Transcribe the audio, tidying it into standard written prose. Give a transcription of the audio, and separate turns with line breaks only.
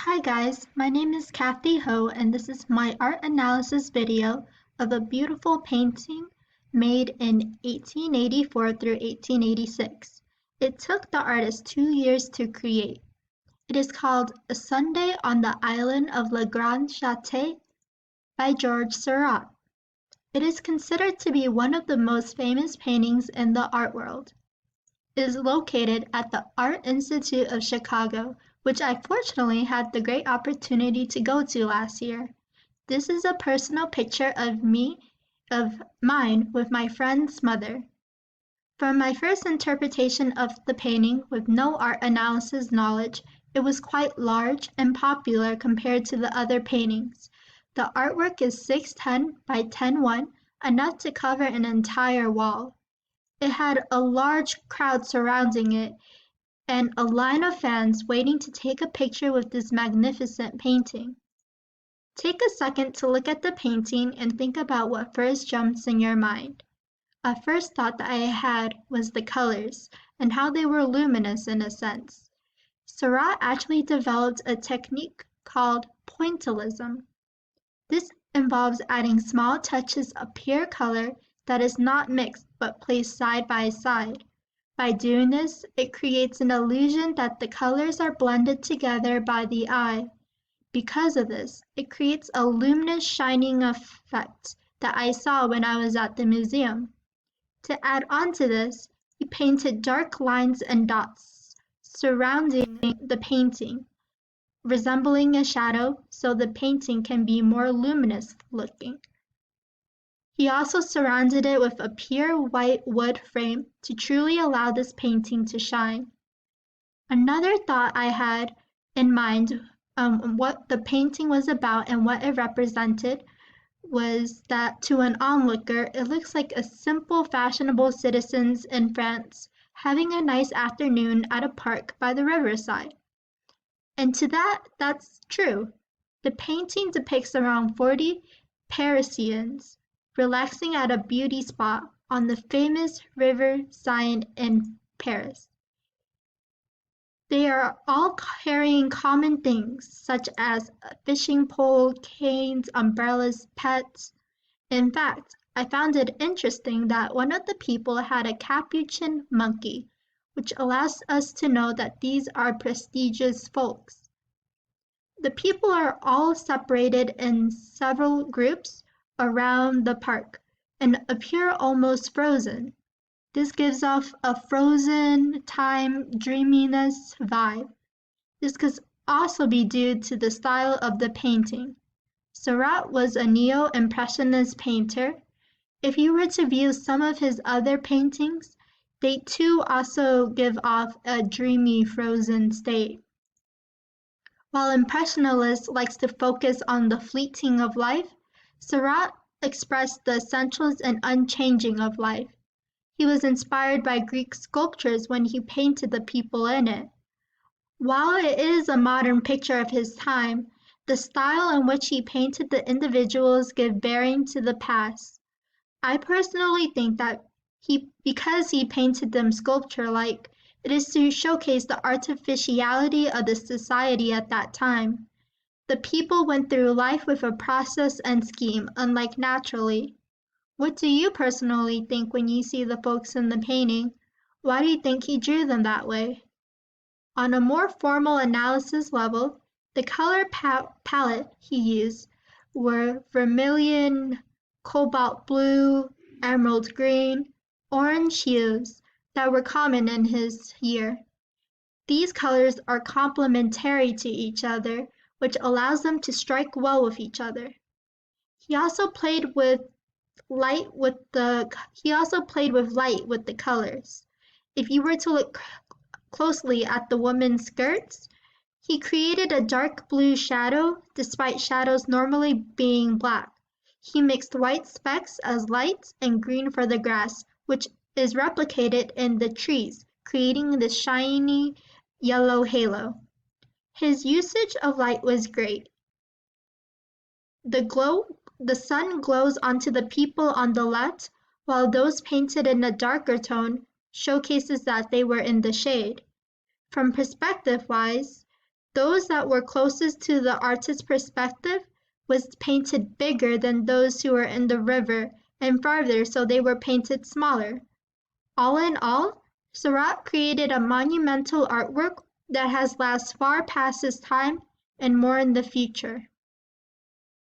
Hi guys, my name is Kathy Ho and this is my art analysis video of a beautiful painting made in 1884 through 1886. It took the artist 2 years to create. It is called A Sunday on the Island of La Grande Jatte by George Seurat. It is considered to be one of the most famous paintings in the art world. It is located at the Art Institute of Chicago, which I fortunately had the great opportunity to go to last year. This is a personal picture of mine with my friend's mother. From my first interpretation of the painting with no art analysis knowledge, it was quite large and popular compared to the other paintings. The artwork is 6'10" by 10'1", enough to cover an entire wall. It had a large crowd surrounding it and a line of fans waiting to take a picture with this magnificent painting. Take a second to look at the painting and think about what first jumps in your mind. A first thought that I had was the colors and how they were luminous in a sense. Seurat actually developed a technique called pointillism. This involves adding small touches of pure color that is not mixed but placed side by side. By doing this, it creates an illusion that the colors are blended together by the eye. Because of this, it creates a luminous shining effect that I saw when I was at the museum. To add on to this, he painted dark lines and dots surrounding the painting, resembling a shadow, so the painting can be more luminous looking. He also surrounded it with a pure white wood frame to truly allow this painting to shine. Another thought I had in mind what the painting was about and what it represented was that to an onlooker, it looks like a simple fashionable citizens in France having a nice afternoon at a park by the riverside. And to that's true. The painting depicts around 40 Parisians relaxing at a beauty spot on the famous river Seine in Paris. They are all carrying common things such as a fishing pole, canes, umbrellas, pets. In fact, I found it interesting that one of the people had a capuchin monkey, which allows us to know that these are prestigious folks. The people are all separated in several groups around the park and appear almost frozen. This gives off a frozen time dreaminess vibe. This could also be due to the style of the painting. Seurat was a neo-impressionist painter. If you were to view some of his other paintings, they too also give off a dreamy frozen state. While Impressionist likes to focus on the fleeting of life, Seurat expressed the essentials and unchanging of life. He was inspired by Greek sculptures when he painted the people in it. While it is a modern picture of his time, the style in which he painted the individuals give bearing to the past. I personally think that because he painted them sculpture-like, it is to showcase the artificiality of the society at that time. The people went through life with a process and scheme, unlike naturally. What do you personally think when you see the folks in the painting? Why do you think he drew them that way? On a more formal analysis level, the color palette he used were vermilion, cobalt blue, emerald green, orange hues that were common in his year. These colors are complementary to each other, which allows them to strike well with each other. He also played with light with the colors. If you were to look closely at the woman's skirts, he created a dark blue shadow despite shadows normally being black. He mixed white specks as lights and green for the grass, which is replicated in the trees, creating this shiny yellow halo. His usage of light was great. The sun glows onto the people on the left, while those painted in a darker tone showcases that they were in the shade. From perspective-wise, Those that were closest to the artist's perspective was painted bigger than those who were in the river and farther, so they were painted smaller. All in all, Seurat created a monumental artwork that has lasted far past its time and more in the future.